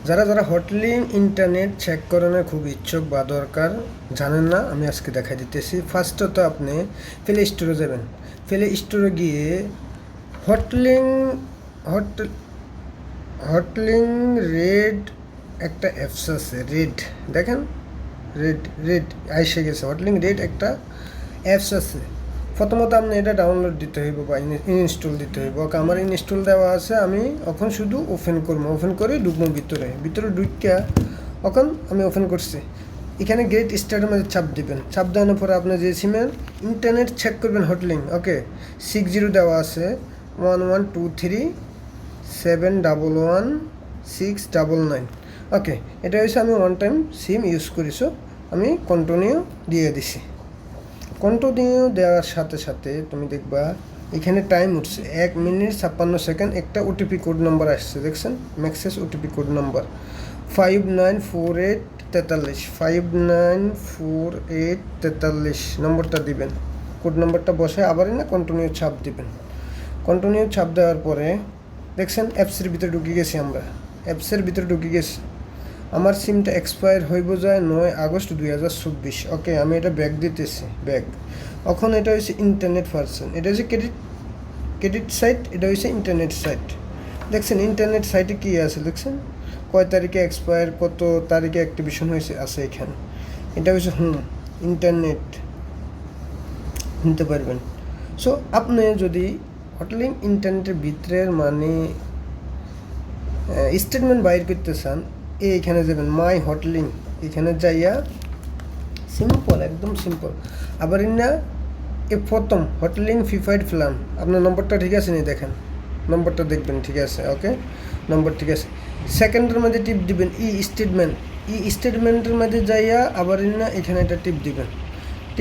যারা যারা hurtling internet check করানোর খুব ইচ্ছুক বা দরকার জানেন না, আমি আজকে দেখাই দিতেছি। ফার্স্টত আপনি প্লে স্টোরে যাবেন। প্লে স্টোরে গিয়ে হটলিং হট হটলিং রেড একটা অ্যাপস আছে, রেড দেখেন, রেড রেড আইসে গেছে। হটলিং রেড একটা অ্যাপস আছে। প্রথমত আপনি এটা ডাউনলোড দিতে হইব বা ইনস্টল দিতে হইব। ওকে, আমার ইনস্টল দেওয়া আছে, আমি এখন শুধু ওপেন করবো। ওপেন করে ঢুকবো ভিতরে ঢুকিয়া এখন আমি ওপেন করছি। এখানে গেট স্টার্টের মধ্যে চাপ দিবেন। চাপ দেওয়ানোর পরে আপনি যে সিমের ইন্টারনেট চেক করবেন হটলিং, ওকে 60 দেওয়া আছে, 1123711169। ওকে, এটা হচ্ছে আমি ওয়ান টাইম সিম ইউজ করিছো, আমি কন্টিনিউ দিয়ে দিছি। কন্টিনিউ দেওয়ার সাথে সাথে তুমি দেখবা এখানে টাইম উঠছে 1 মিনিট 56 সেকেন্ড। একটা ওটিপি কোড নাম্বার আসছে, দেখছেন, ম্যাক্সেস ওটিপি কোড নাম্বার 594843, 594843 নম্বরটা দিবেন। কোড নাম্বারটা বসে আবারই না কন্টিনিউ ছাপ দিবেন। কন্টিনিউ ছাপ দেওয়ার পরে দেখছেন অ্যাপসের ভিতরে ঢুকে গেছি। আমরা অ্যাপসের ভিতরে ঢুকে গেছি। আমার সিমটা এক্সপায়ার হইব যায় 9 আগস্ট 2024। ওকে, আমি এটা ব্যাক দিতেছি, ব্যাক। এখন এটা হচ্ছে ইন্টারনেট ভার্সন, এটা হচ্ছে ক্রেডিট সাইট, এটা হচ্ছে ইন্টারনেট সাইট। দেখছেন ইন্টারনেট সাইটে কী আছে, দেখছেন কয় তারিখে এক্সপায়ার, কত তারিখে অ্যাক্টিভেশন হয়েছে আছে এখানে। এটা হচ্ছে ইন্টারনেট নিতে পারবেন। সো আপনি যদি হটলিং ইন্টারনেটের ভিতরের মানে স্টেটমেন্ট বাইর করতে চান, এইখানে যাবেন মাই হটলিং, এখানে যাইয়া সিম্পল, একদম সিম্পল। আবার না এ প্রথম হটলিং প্রিপেইড প্ল্যান, আপনার নম্বরটা ঠিক আছে নি, দেখেন নম্বরটা দেখবেন, ঠিক আছে, ওকে নম্বর ঠিক আছে। সেকেন্ডের মধ্যে টিপ দিবেন ই স্টেটমেন্টের মধ্যে যাইয়া আবার না এখানে একটা টিপ দিবেন।